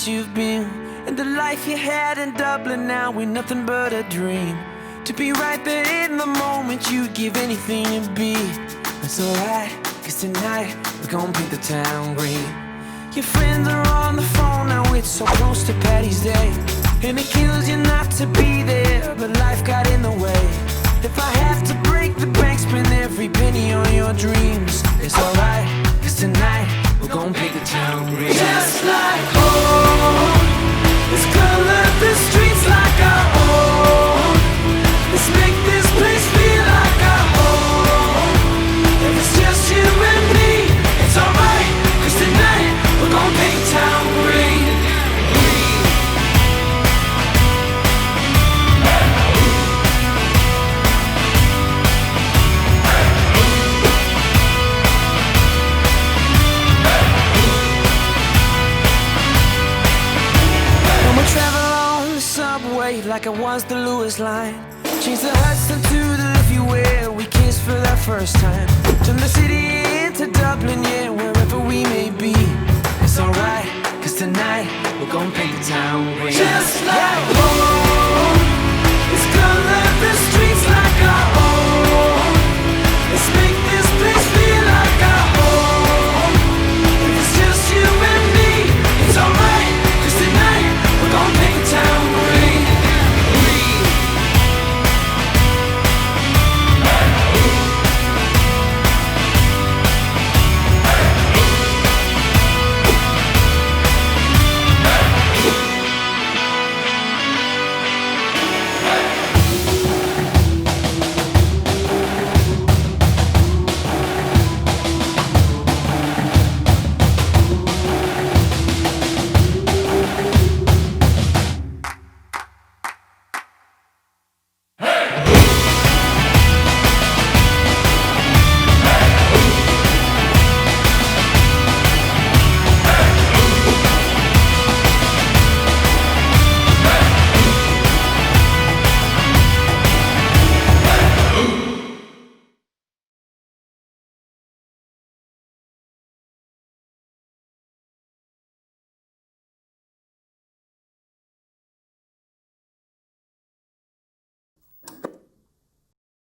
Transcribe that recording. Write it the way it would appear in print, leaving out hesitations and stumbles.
place you've been, and the life you had in Dublin now ain't nothing but a dream. To be right there in the moment, you'd give anything to be. It's alright, cause tonight we're gonna paint the town green. Your friends are on the phone now, it's so close to Paddy's Day, and it kills you not to be there, but life got in the way. If I have to break the bank, spend every penny on your dreams, it's alright, cause tonight we're gonna paint the town green. Just like home, let's color the streets like our own. Let's make this place feel like our home. If it's just you and me, it's alright, cause tonight we're gonna paint town green. Like it was the Lewis line, change the Hudson to the Liffey where we kissed for that first time. Turn the city into Dublin, yeah, wherever we may be. It's alright, cause tonight we're gonna paint the town green.